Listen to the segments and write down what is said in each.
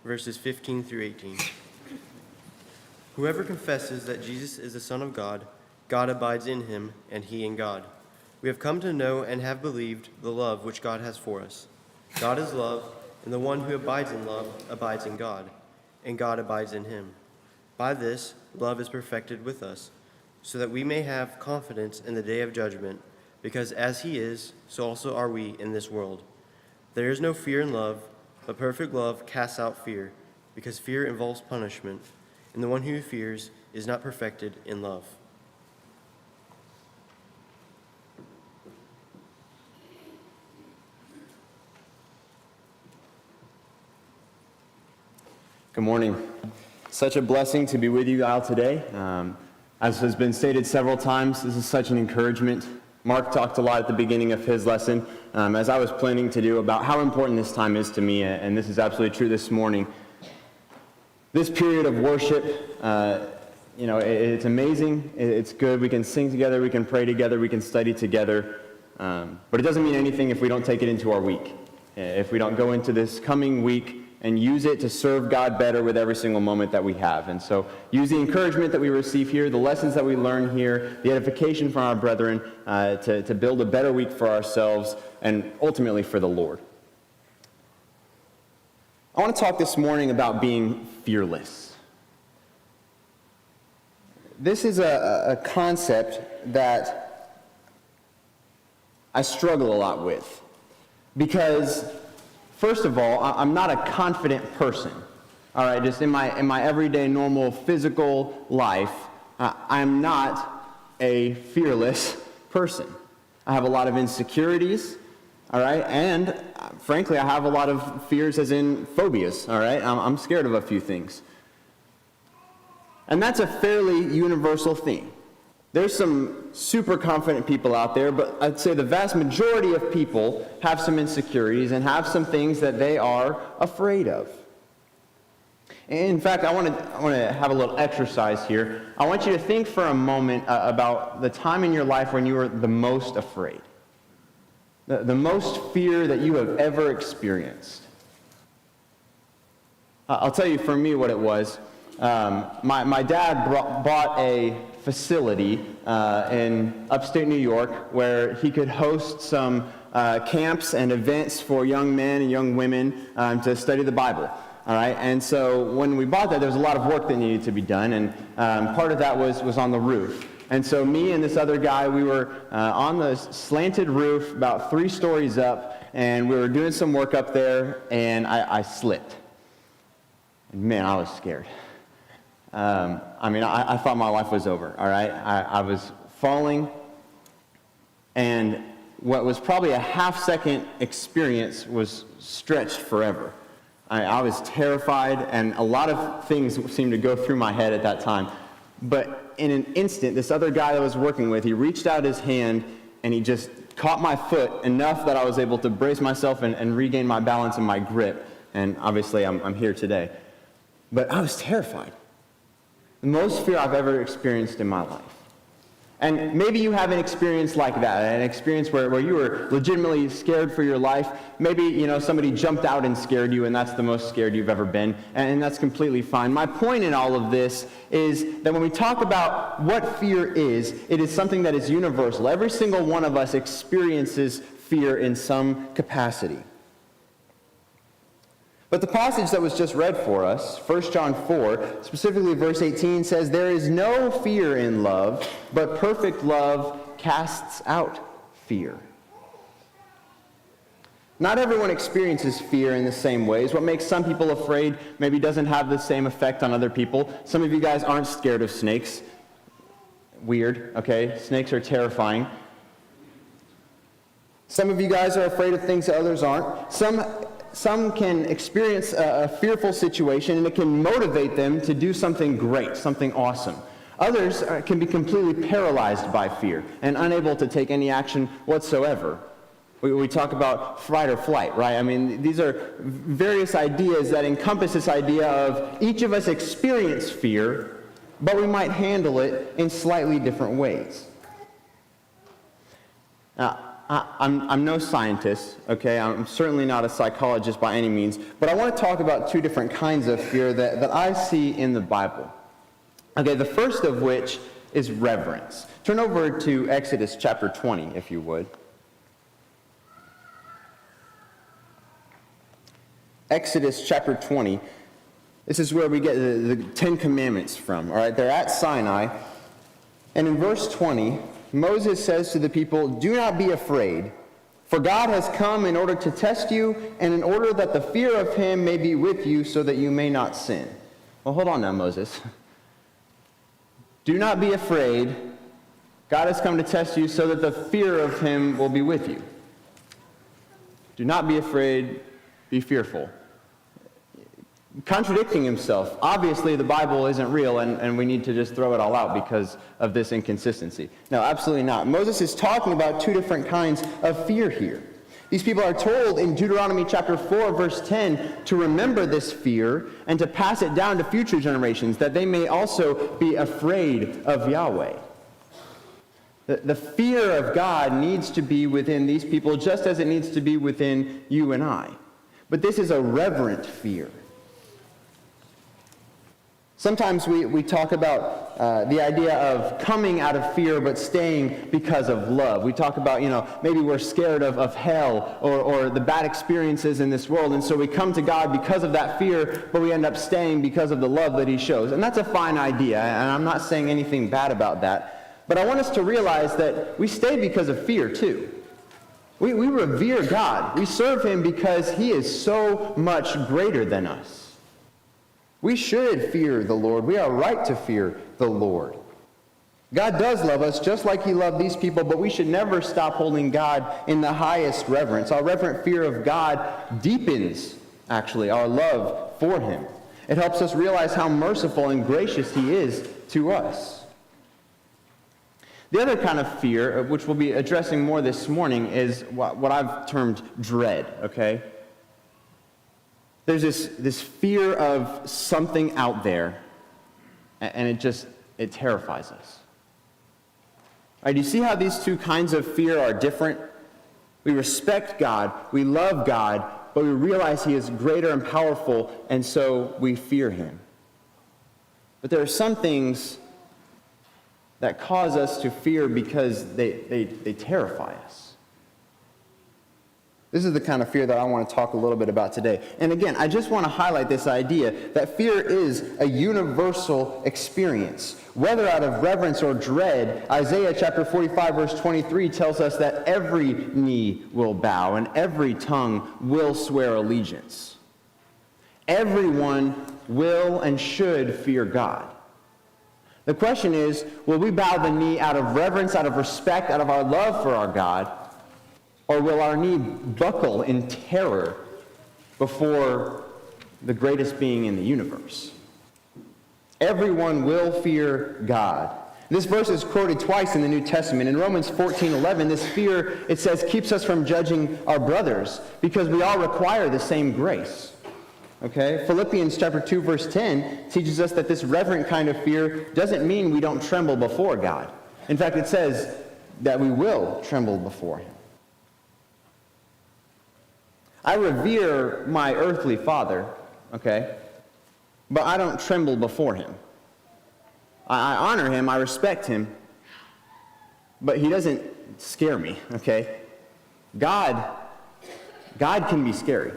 verses 15 through 18. Whoever confesses that Jesus is the Son of God, God abides in him, and he in God. We have come to know and have believed the love which God has for us. God is love, and the one who abides in love abides in God, and God abides in him. By this, love is perfected with us, so that we may have confidence in the day of judgment, because as he is, so also are we in this world. There is no fear in love, but perfect love casts out fear, because fear involves punishment, and the one who fears is not perfected in love. Good morning. Such a blessing to be with you all today. As has been stated several times, this is such an encouragement. Mark talked a lot at the beginning of his lesson, as I was planning to do, about how important this time is to me, and this is absolutely true this morning. This period of worship, it's amazing, it's good. We can sing together, we can pray together, we can study together, but it doesn't mean anything if we don't take it into our week, if we don't go into this coming week and use it to serve God better with every single moment that we have. And so use the encouragement that we receive here, the lessons that we learn here, the edification from our brethren, to build a better week for ourselves and ultimately for the Lord. I want to talk this morning about being fearless. This is a concept that I struggle a lot with because, first of all, I'm not a confident person. All right, just in my everyday normal physical life, I'm not a fearless person. I have a lot of insecurities, all right, and frankly, I have a lot of fears, as in phobias, all right? I'm scared of a few things. And that's a fairly universal theme. There's some super confident people out there, but I'd say the vast majority of people have some insecurities and have some things that they are afraid of. In fact, I want to have a little exercise here. I want you to think for a moment about the time in your life when you were the most afraid. The most fear that you have ever experienced. I'll tell you for me what it was. My dad bought a facility in upstate New York where he could host some camps and events for young men and young women to study the Bible. All right, and so when we bought that, there was a lot of work that needed to be done, and part of that was on the roof. And so me and this other guy, we were on the slanted roof, about 3 stories up, and we were doing some work up there, and I slipped. And man, I was scared. I thought my life was over, all right? I was falling, and what was probably a half-second experience was stretched forever. I was terrified, and a lot of things seemed to go through my head at that time. But in an instant, this other guy that I was working with, he reached out his hand, and he just caught my foot enough that I was able to brace myself and regain my balance and my grip. And obviously, I'm here today. But I was terrified. The most fear I've ever experienced in my life. And maybe you have an experience like that, an experience where you were legitimately scared for your life. Maybe, somebody jumped out and scared you, and that's the most scared you've ever been, and that's completely fine. My point in all of this is that when we talk about what fear is, it is something that is universal. Every single one of us experiences fear in some capacity. But the passage that was just read for us, 1 John 4, specifically verse 18, says, "There is no fear in love, but perfect love casts out fear." Not everyone experiences fear in the same ways. What makes some people afraid maybe doesn't have the same effect on other people. Some of you guys aren't scared of snakes. Weird, okay? Snakes are terrifying. Some of you guys are afraid of things that others aren't. Some can experience a fearful situation, and it can motivate them to do something great, something awesome. Others can be completely paralyzed by fear and unable to take any action whatsoever. We talk about fight or flight, right? I mean, these are various ideas that encompass this idea of each of us experience fear, but we might handle it in slightly different ways. Now, I'm no scientist, okay? I'm certainly not a psychologist by any means, but I want to talk about two different kinds of fear that I see in the Bible. Okay, the first of which is reverence. Turn over to Exodus chapter 20, if you would. Exodus chapter 20. This is where we get the Ten Commandments from, all right? They're at Sinai. And in verse 20, Moses says to the people, "Do not be afraid, for God has come in order to test you, and in order that the fear of him may be with you, so that you may not sin." Well, hold on now, Moses. Do not be afraid. God has come to test you so that the fear of him will be with you. Do not be afraid, be fearful. Contradicting himself. Obviously, the Bible isn't real, and we need to just throw it all out because of this inconsistency. No, absolutely not. Moses is talking about two different kinds of fear here. These people are told in Deuteronomy chapter 4, verse 10, to remember this fear and to pass it down to future generations, that they may also be afraid of Yahweh. The fear of God needs to be within these people just as it needs to be within you and I. But this is a reverent fear. Sometimes we talk about the idea of coming out of fear but staying because of love. We talk about, maybe we're scared of hell or the bad experiences in this world, and so we come to God because of that fear, but we end up staying because of the love that he shows. And that's a fine idea, and I'm not saying anything bad about that. But I want us to realize that we stay because of fear too. We revere God. We serve him because he is so much greater than us. We should fear the Lord. We are right to fear the Lord. God does love us just like he loved these people, but we should never stop holding God in the highest reverence. Our reverent fear of God deepens, actually, our love for him. It helps us realize how merciful and gracious he is to us. The other kind of fear, which we'll be addressing more this morning, is what I've termed dread, okay? There's this fear of something out there, and it terrifies us. All right, do you see how these two kinds of fear are different? We respect God, we love God, but we realize he is greater and powerful, and so we fear him. But there are some things that cause us to fear because they terrify us. This is the kind of fear that I want to talk a little bit about today. And again, I just want to highlight this idea that fear is a universal experience. Whether out of reverence or dread, Isaiah chapter 45 verse 23 tells us that every knee will bow and every tongue will swear allegiance. Everyone will and should fear God. The question is, will we bow the knee out of reverence, out of respect, out of our love for our God? Or will our knee buckle in terror before the greatest being in the universe? Everyone will fear God. This verse is quoted twice in the New Testament. In Romans 14:11, this fear, it says, keeps us from judging our brothers because we all require the same grace. Okay? Philippians chapter 2, verse 10 teaches us that this reverent kind of fear doesn't mean we don't tremble before God. In fact, it says that we will tremble before him. I revere my earthly father, okay, but I don't tremble before him. I honor him, I respect him, but he doesn't scare me, okay? God can be scary.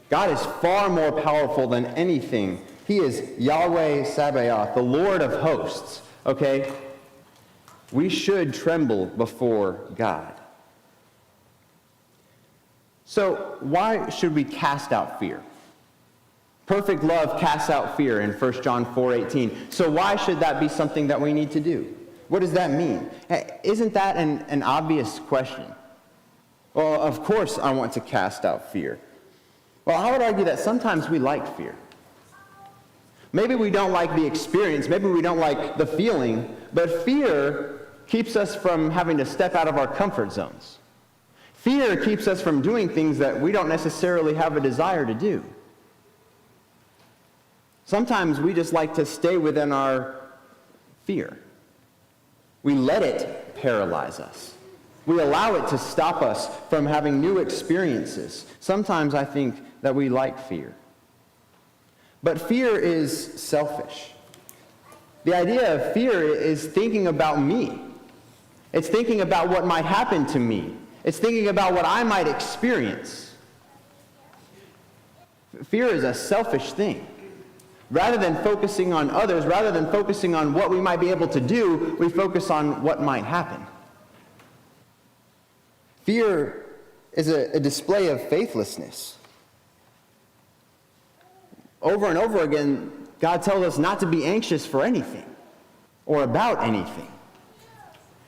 God is far more powerful than anything. He is Yahweh Sabaoth, the Lord of hosts, okay? We should tremble before God. So why should we cast out fear? Perfect love casts out fear in 1 John 4:18. So why should that be something that we need to do? What does that mean? Isn't that an obvious question? Well, of course I want to cast out fear. Well, I would argue that sometimes we like fear. Maybe we don't like the experience, maybe we don't like the feeling, but fear keeps us from having to step out of our comfort zones. Fear keeps us from doing things that we don't necessarily have a desire to do. Sometimes we just like to stay within our fear. We let it paralyze us. We allow it to stop us from having new experiences. Sometimes I think that we like fear. But fear is selfish. The idea of fear is thinking about me. It's thinking about what might happen to me. It's thinking about what I might experience. Fear is a selfish thing. Rather than focusing on others, rather than focusing on what we might be able to do, we focus on what might happen. Fear is a display of faithlessness. Over and over again, God tells us not to be anxious for anything or about anything.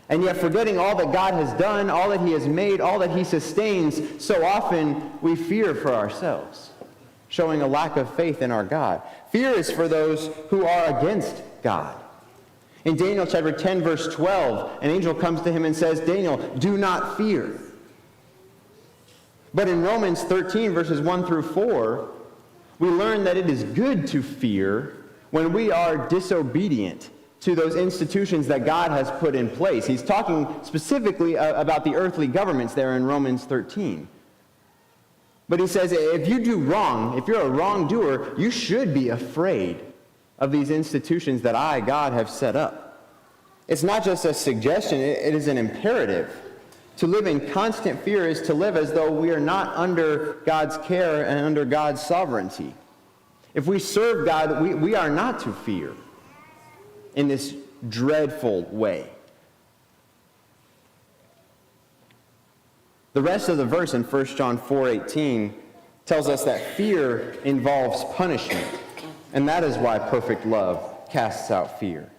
And yet, forgetting all that God has done, all that he has made, all that he sustains, so often we fear for ourselves, showing a lack of faith in our God. Fear is for those who are against God. In Daniel chapter 10, verse 12, an angel comes to him and says, Daniel, do not fear. But in Romans 13, verses 1 through 4, we learn that it is good to fear when we are disobedient to those institutions that God has put in place. He's talking specifically about the earthly governments there in Romans 13. But he says, if you do wrong, if you're a wrongdoer, you should be afraid of these institutions that I, God, have set up. It's not just a suggestion, it is an imperative. To live in constant fear is to live as though we are not under God's care and under God's sovereignty. If we serve God, we are not to fear in this dreadful way. The rest of the verse in 1 John 4:18 tells us that fear involves punishment, and that is why perfect love casts out fear.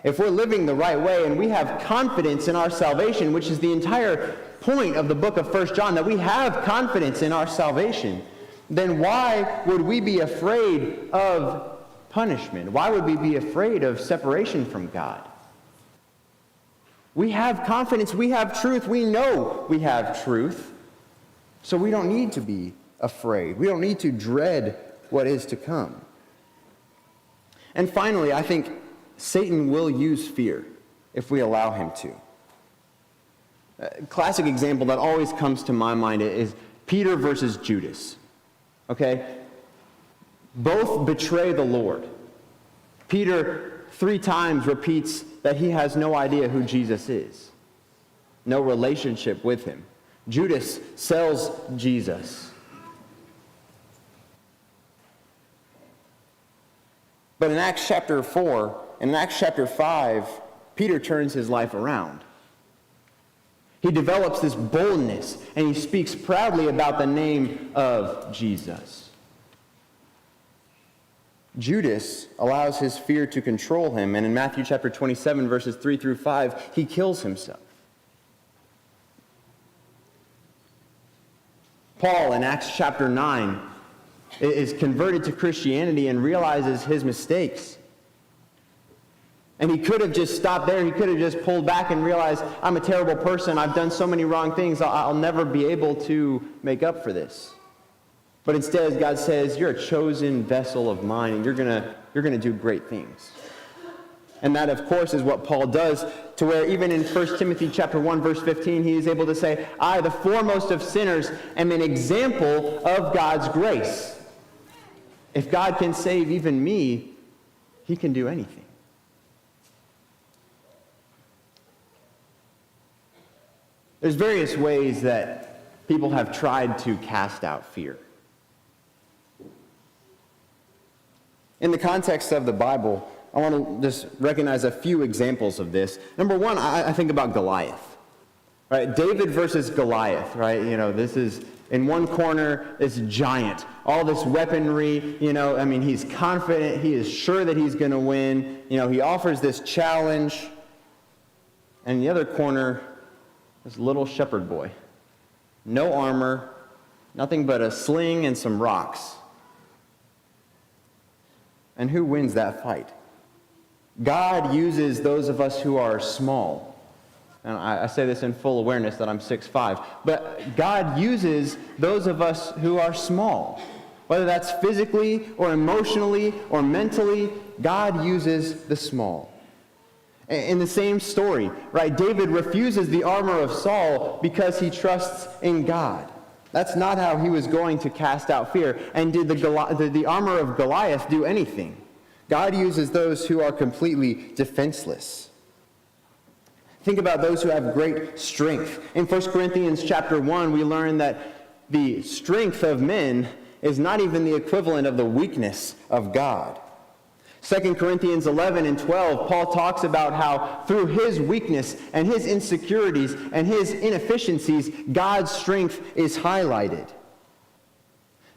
If we're living the right way and we have confidence in our salvation, which is the entire point of the book of 1 John, that we have confidence in our salvation, then why would we be afraid of punishment? Why would we be afraid of separation from God? We have confidence, we have truth, we know we have truth, so we don't need to be afraid. We don't need to dread what is to come. And finally, I think Satan will use fear if we allow him to. A classic example that always comes to my mind is Peter versus Judas. Okay? Both betray the Lord. Peter 3 times repeats that he has no idea who Jesus is, no relationship with him. Judas sells Jesus. But in Acts chapter 4, and in Acts chapter 5, Peter turns his life around. He develops this boldness, and he speaks proudly about the name of Jesus. Judas allows his fear to control him, and in Matthew chapter 27, verses 3 through 5, he kills himself. Paul, in Acts chapter 9, is converted to Christianity and realizes his mistakes. And he could have just stopped there. He could have just pulled back and realized, I'm a terrible person. I've done so many wrong things. I'll never be able to make up for this. But instead, God says, you're a chosen vessel of mine, and you're gonna do great things. And that, of course, is what Paul does, to where even in 1 Timothy chapter 1, verse 15, he is able to say, I, the foremost of sinners, am an example of God's grace. If God can save even me, he can do anything. There's various ways that people have tried to cast out fear. In the context of the Bible, I want to just recognize a few examples of this. Number one, I think about Goliath. Right? David versus Goliath, right? You know, this is in one corner, this giant, all this weaponry, he's confident, he is sure that he's going to win. He offers this challenge. And in the other corner, this little shepherd boy. No armor, nothing but a sling and some rocks. And who wins that fight? God uses those of us who are small. And I say this in full awareness that I'm 6'5". But God uses those of us who are small. Whether that's physically or emotionally or mentally, God uses the small. In the same story, right, David refuses the armor of Saul because he trusts in God. That's not how he was going to cast out fear. And did the armor of Goliath do anything? God uses those who are completely defenseless. Think about those who have great strength. In 1 Corinthians chapter 1, we learn that the strength of men is not even the equivalent of the weakness of God. 2 Corinthians 11 and 12, Paul talks about how through his weakness and his insecurities and his inefficiencies, God's strength is highlighted.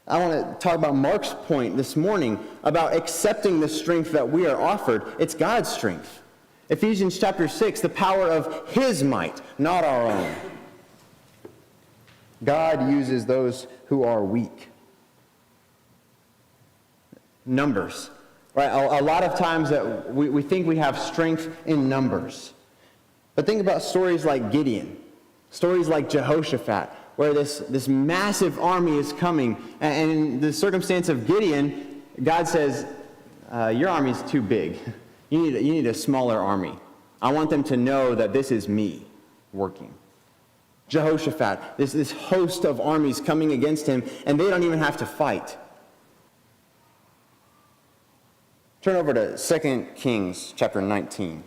I want to talk about Mark's point this morning about accepting the strength that we are offered. It's God's strength. Ephesians chapter 6, the power of his might, not our own. God uses those who are weak. Numbers. Right? A lot of times that we think we have strength in numbers. But think about stories like Gideon, stories like Jehoshaphat, where this massive army is coming. And in the circumstance of Gideon, God says, your army is too big. You need a smaller army. I want them to know that this is me working. Jehoshaphat, this host of armies coming against him, and they don't even have to fight. Turn over to 2 Kings chapter 19.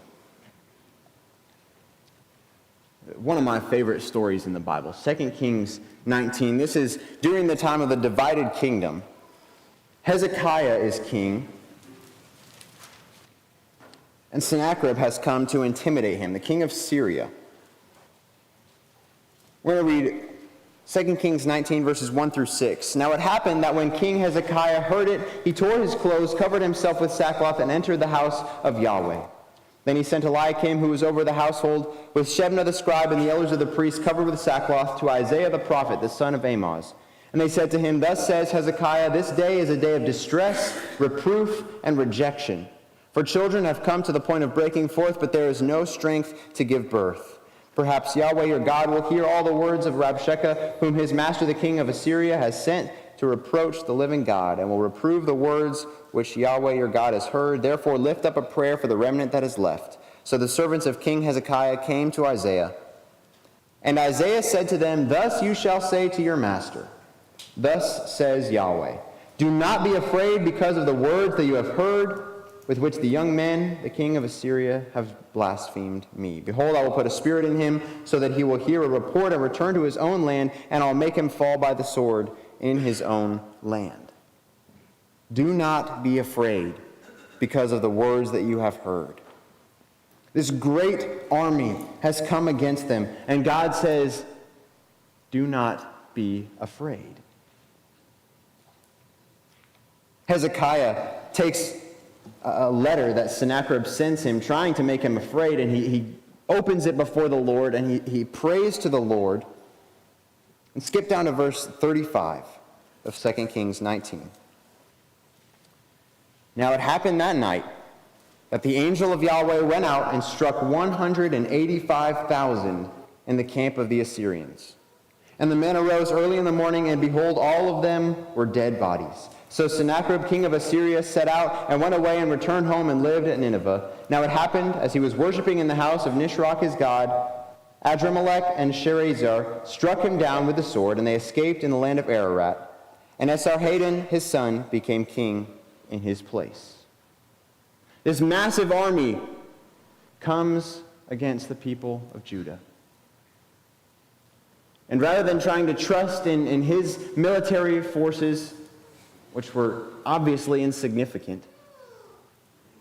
One of my favorite stories in the Bible, 2 Kings 19. This is during the time of the divided kingdom. Hezekiah is king, and Sennacherib has come to intimidate him, the king of Syria. We're going to read 2 Kings 19, verses 1 through 6. Now it happened that when King Hezekiah heard it, he tore his clothes, covered himself with sackcloth, and entered the house of Yahweh. Then he sent Eliakim, who was over the household, with Shebna the scribe and the elders of the priests, covered with sackcloth, to Isaiah the prophet, the son of Amoz. And they said to him, Thus says Hezekiah, this day is a day of distress, reproof, and rejection. For children have come to the point of breaking forth, but there is no strength to give birth. Perhaps Yahweh your God will hear all the words of Rabshakeh, whom his master the king of Assyria has sent to reproach the living God, and will reprove the words which Yahweh your God has heard. Therefore lift up a prayer for the remnant that is left. So the servants of King Hezekiah came to Isaiah. And Isaiah said to them, Thus you shall say to your master, Thus says Yahweh, Do not be afraid because of the words that you have heard, with which the young men, the king of Assyria, have blasphemed me. Behold, I will put a spirit in him, so that he will hear a report and return to his own land, and I'll make him fall by the sword in his own land. Do not be afraid because of the words that you have heard. This great army has come against them, and God says, do not be afraid. Hezekiah takes a letter that Sennacherib sends him, trying to make him afraid, and he opens it before the Lord, and he prays to the Lord. And skip down to verse 35 of 2 Kings 19. Now it happened that night that the angel of Yahweh went out and struck 185,000 in the camp of the Assyrians. And the men arose early in the morning, and behold, all of them were dead bodies. So Sennacherib, king of Assyria, set out and went away and returned home and lived at Nineveh. Now it happened, as he was worshiping in the house of Nisroch his god, Adrammelech and Sharezer struck him down with the sword, and they escaped in the land of Ararat. And Esarhaddon, his son, became king in his place. This massive army comes against the people of Judah. And rather than trying to trust in his military forces, which were obviously insignificant,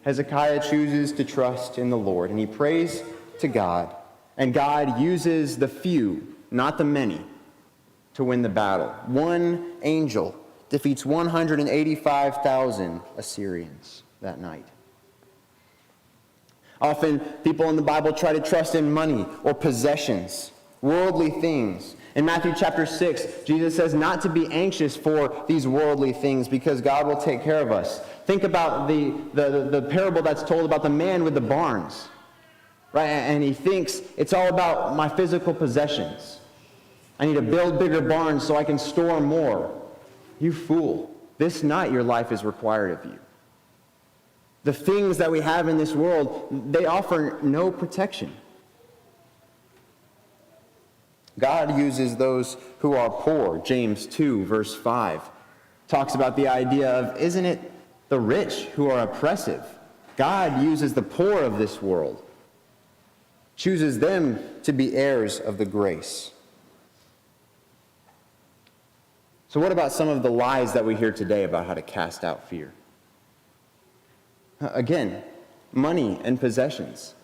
Hezekiah chooses to trust in the Lord, and he prays to God, and God uses the few, not the many, to win the battle. One angel defeats 185,000 Assyrians that night. Often, people in the Bible try to trust in money or possessions, worldly things. In Matthew chapter 6, Jesus says not to be anxious for these worldly things because God will take care of us. Think about the parable that's told about the man with the barns, right? And he thinks it's all about my physical possessions. I need to build bigger barns so I can store more. You fool. This night your life is required of you. The things that we have in this world, they offer no protection. God uses those who are poor. James 2, verse 5, talks about the idea of, isn't it the rich who are oppressive? God uses the poor of this world, chooses them to be heirs of the grace. So what about some of the lies that we hear today about how to cast out fear? Again, money and possessions.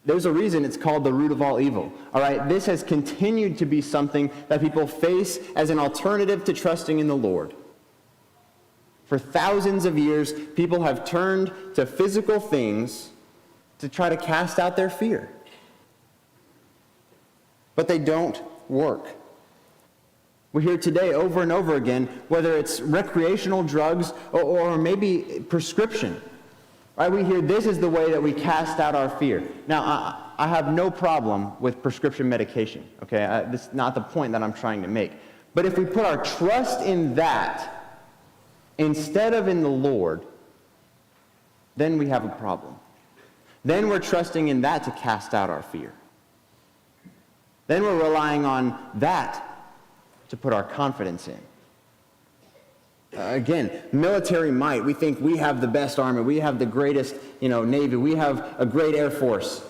There's a reason it's called the root of all evil. All right, this has continued to be something that people face as an alternative to trusting in the Lord. For thousands of years, people have turned to physical things to try to cast out their fear. But they don't work. We hear today over and over again, whether it's recreational drugs or maybe prescription. Right? We hear this is the way that we cast out our fear. Now, I have no problem with prescription medication. Okay, this is not the point that I'm trying to make. But if we put our trust in that instead of in the Lord, then we have a problem. Then we're trusting in that to cast out our fear. Then we're relying on that to put our confidence in. Again, military might. We think we have the best army. We have the greatest, Navy. We have a great Air Force.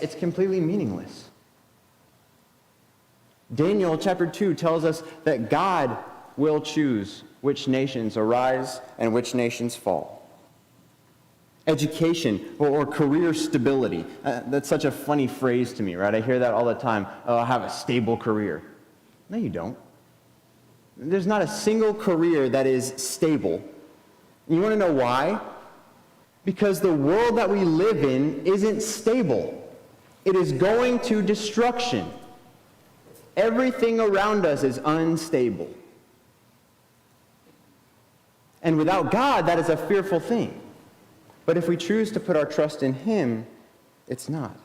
It's completely meaningless. Daniel chapter 2 tells us that God will choose which nations arise and which nations fall. Education or career stability. That's such a funny phrase to me, right? I hear that all the time. Oh, I have a stable career. No, you don't. There's not a single career that is stable. You want to know why? Because the world that we live in isn't stable. It is going to destruction. Everything around us is unstable. And without God, that is a fearful thing. But if we choose to put our trust in Him, it's not.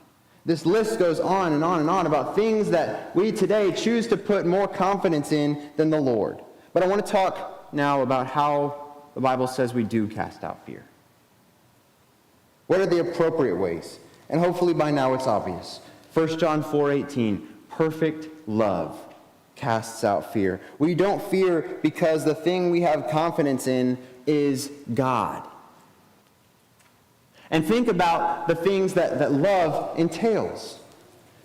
This list goes on and on and on about things that we today choose to put more confidence in than the Lord. But I want to talk now about how the Bible says we do cast out fear. What are the appropriate ways? And hopefully by now it's obvious. 1 John 4:18, perfect love casts out fear. We don't fear because the thing we have confidence in is God. And think about the things that love entails.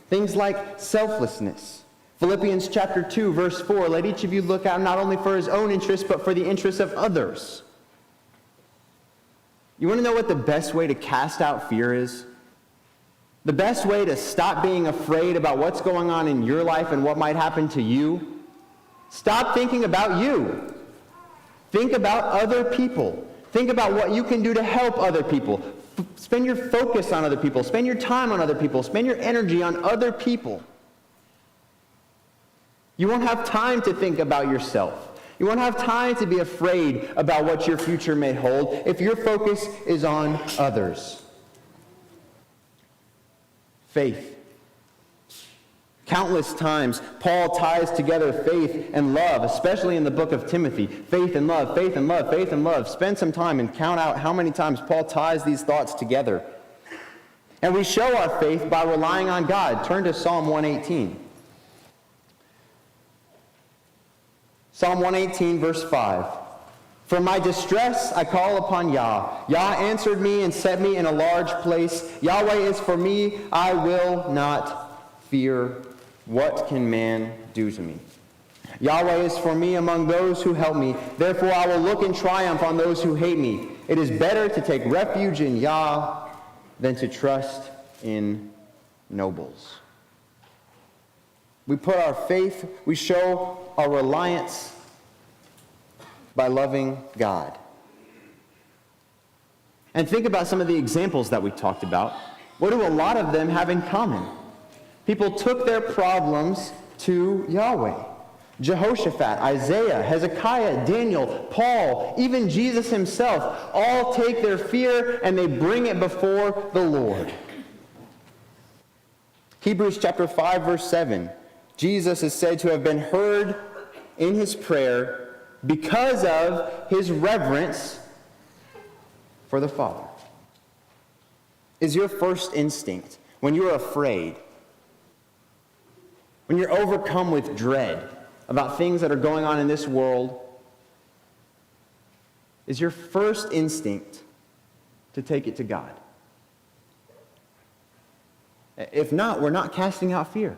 Things like selflessness. Philippians chapter 2, verse 4, let each of you look out not only for his own interests, but for the interests of others. You want to know what the best way to cast out fear is? The best way to stop being afraid about what's going on in your life and what might happen to you? Stop thinking about you. Think about other people. Think about what you can do to help other people. Spend your focus on other people. Spend your time on other people. Spend your energy on other people. You won't have time to think about yourself. You won't have time to be afraid about what your future may hold if your focus is on others. Faith. Countless times, Paul ties together faith and love, especially in the book of Timothy. Faith and love, faith and love, faith and love. Spend some time and count out how many times Paul ties these thoughts together. And we show our faith by relying on God. Turn to Psalm 118. Psalm 118, verse 5. From my distress I call upon Yah. Yah answered me and set me in a large place. Yahweh is for me, I will not fear. What can man do to me? Yahweh is for me among those who help me. Therefore I will look in triumph on those who hate me. It is better to take refuge in Yah than to trust in nobles. We put our faith, we show our reliance by loving God. And think about some of the examples that we talked about. What do a lot of them have in common? People took their problems to Yahweh. Jehoshaphat, Isaiah, Hezekiah, Daniel, Paul, even Jesus himself, all take their fear and they bring it before the Lord. Hebrews chapter 5, verse 7. Jesus is said to have been heard in his prayer because of his reverence for the Father? Is your first instinct, when you're afraid, when you're overcome with dread about things that are going on in this world, is your first instinct to take it to God? If not, we're not casting out fear.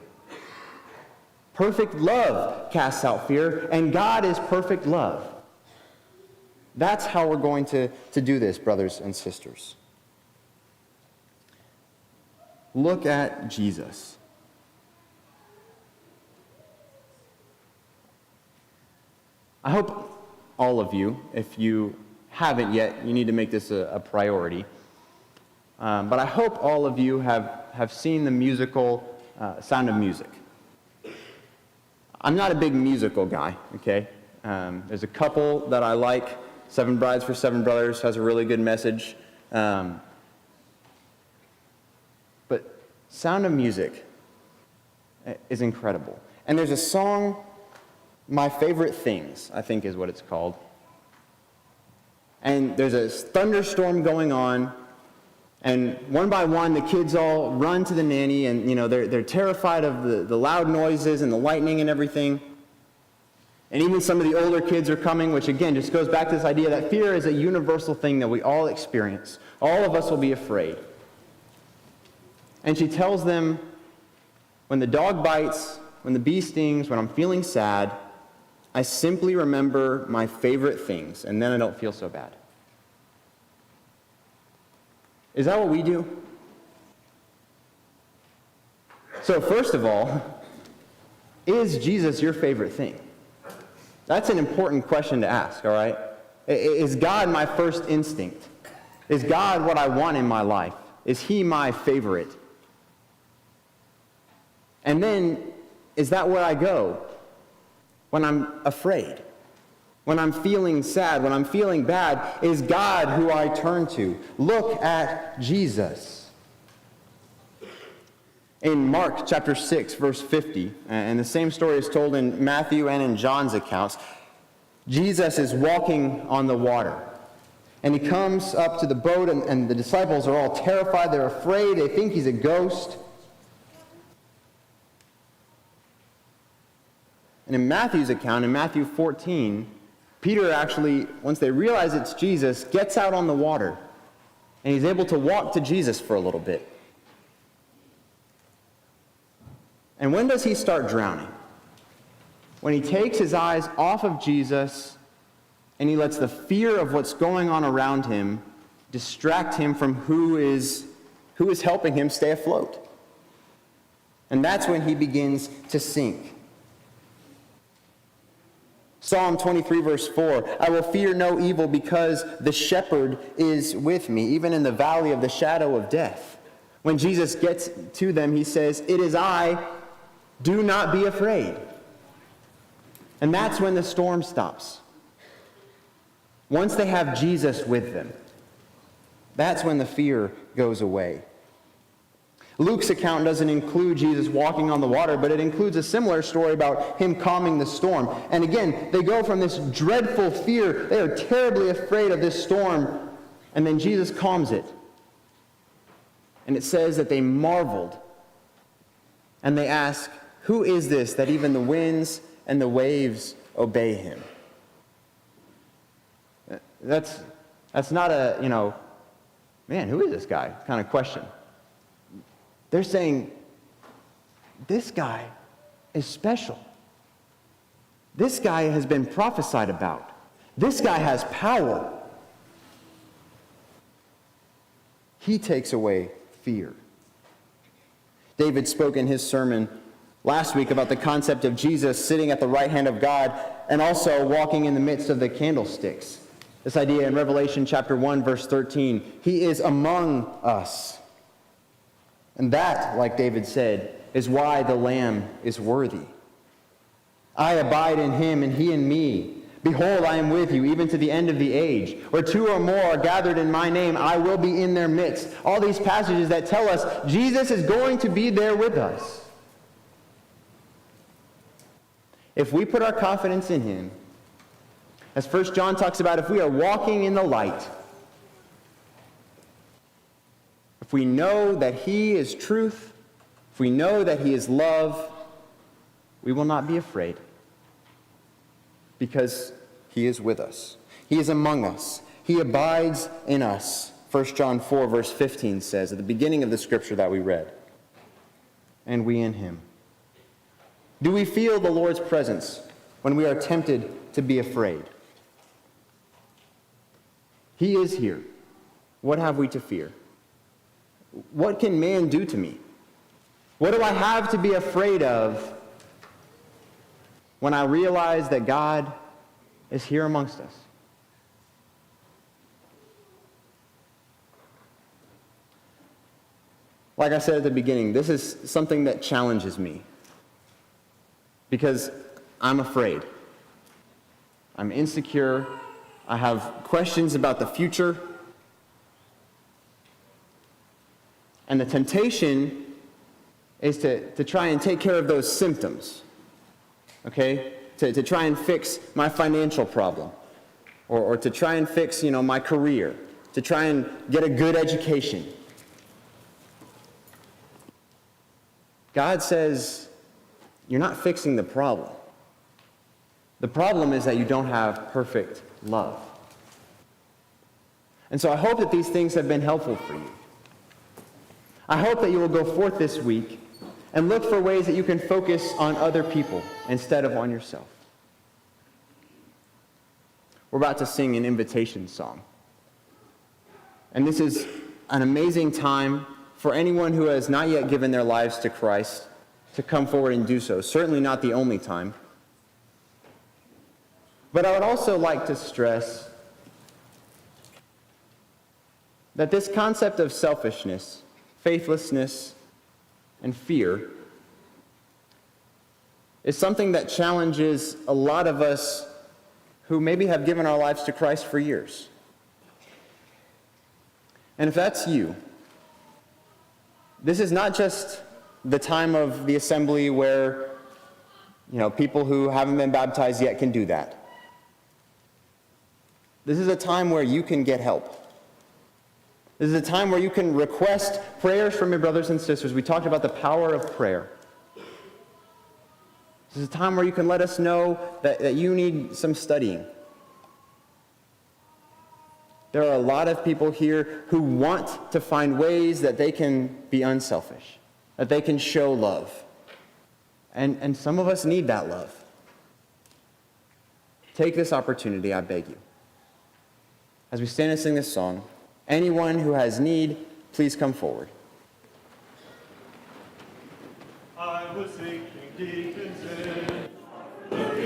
Perfect love casts out fear, and God is perfect love. That's how we're going to do this, brothers and sisters. Look at Jesus. I hope all of you, if you haven't yet, you need to make this a priority. But I hope all of you have seen the musical Sound of Music. I'm not a big musical guy, okay? There's a couple that I like. Seven Brides for Seven Brothers has a really good message. But Sound of Music is incredible. And there's a song, My Favorite Things, I think is what it's called. And there's a thunderstorm going on, and one by one the kids all run to the nanny, and they're terrified of the loud noises and the lightning and everything. And even some of the older kids are coming, which again just goes back to this idea that fear is a universal thing that we all experience. All of us will be afraid. And she tells them, when the dog bites, when the bee stings, when I'm feeling sad, I simply remember my favorite things, and then I don't feel so bad. Is that what we do? So first of all, is Jesus your favorite thing? That's an important question to ask, all right? Is God my first instinct? Is God what I want in my life? Is He my favorite? And then, is that where I go when I'm afraid? When I'm feeling sad, when I'm feeling bad, is God who I turn to? Look at Jesus. In Mark chapter 6, verse 50, and the same story is told in Matthew and in John's accounts, Jesus is walking on the water. And he comes up to the boat, and the disciples are all terrified. They're afraid. They think he's a ghost. And in Matthew's account, in Matthew 14, Peter actually, once they realize it's Jesus, gets out on the water. And he's able to walk to Jesus for a little bit. And when does he start drowning? When he takes his eyes off of Jesus and he lets the fear of what's going on around him distract him from who is helping him stay afloat. And that's when he begins to sink. Psalm 23, verse 4, I will fear no evil because the shepherd is with me, even in the valley of the shadow of death. When Jesus gets to them, he says, it is I, do not be afraid. And that's when the storm stops. Once they have Jesus with them, that's when the fear goes away. Luke's account doesn't include Jesus walking on the water, but it includes a similar story about him calming the storm. And again, they go from this dreadful fear, they are terribly afraid of this storm, and then Jesus calms it. And it says that they marveled, and they ask, who is this that even the winds and the waves obey him? That's not a, man, who is this guy kind of question. They're saying, this guy is special. This guy has been prophesied about. This guy has power. He takes away fear. David spoke in his sermon last week about the concept of Jesus sitting at the right hand of God and also walking in the midst of the candlesticks. This idea in Revelation chapter 1, verse 13, he is among us. And that, like David said, is why the Lamb is worthy. I abide in him and he in me. Behold, I am with you even to the end of the age. Where two or more are gathered in my name, I will be in their midst. All these passages that tell us Jesus is going to be there with us. If we put our confidence in him, as 1 John talks about, if we are walking in the light, if we know that he is truth, if we know that he is love, we will not be afraid because he is with us. He is among us. He abides in us. 1 John 4, verse 15 says, at the beginning of the scripture that we read, and we in him. Do we feel the Lord's presence when we are tempted to be afraid? He is here. What have we to fear? What can man do to me? What do I have to be afraid of when I realize that God is here amongst us? Like I said at the beginning, this is something that challenges me because I'm afraid. I'm insecure. I have questions about the future. And the temptation is to try and take care of those symptoms, okay? To try and fix my financial problem, or to try and fix, my career, to try and get a good education. God says, you're not fixing the problem. The problem is that you don't have perfect love. And so I hope that these things have been helpful for you. I hope that you will go forth this week and look for ways that you can focus on other people instead of on yourself. We're about to sing an invitation song. And this is an amazing time for anyone who has not yet given their lives to Christ to come forward and do so. Certainly not the only time. But I would also like to stress that this concept of selfishness, faithlessness, and fear is something that challenges a lot of us who maybe have given our lives to Christ for years. And if that's you, this is not just the time of the assembly where, people who haven't been baptized yet can do that. This is a time where you can get help. This is a time where you can request prayers from your brothers and sisters. We talked about the power of prayer. This is a time where you can let us know that you need some studying. There are a lot of people here who want to find ways that they can be unselfish, that they can show love. And some of us need that love. Take this opportunity, I beg you. As we stand and sing this song, anyone who has need, please come forward. I was sinking deep in sin. Where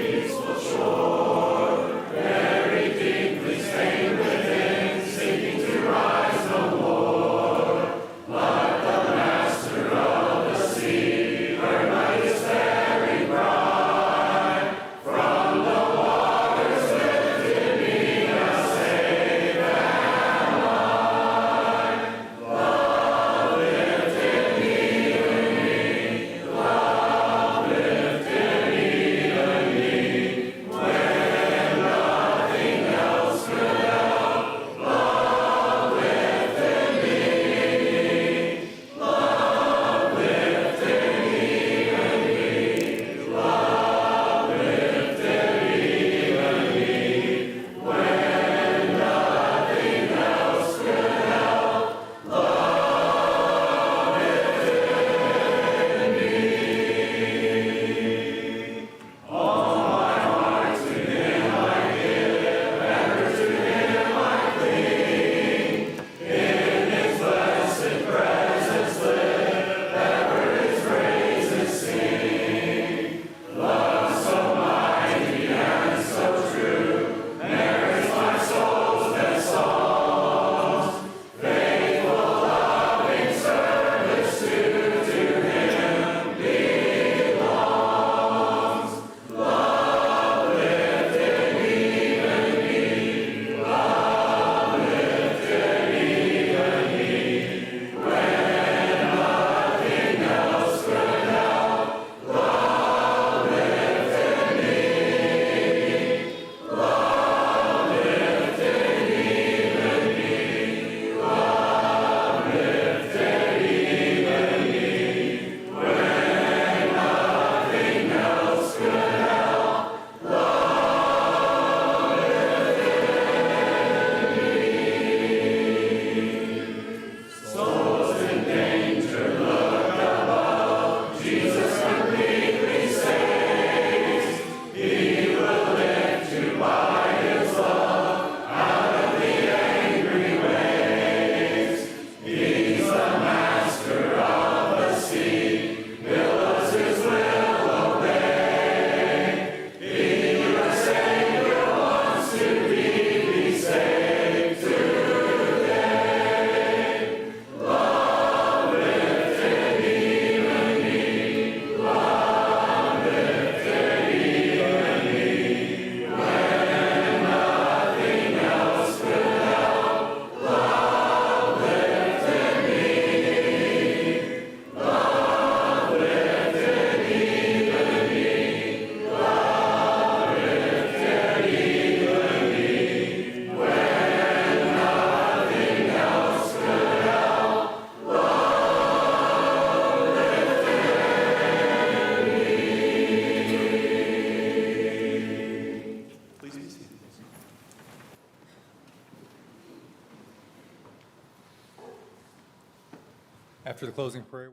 After the closing prayer.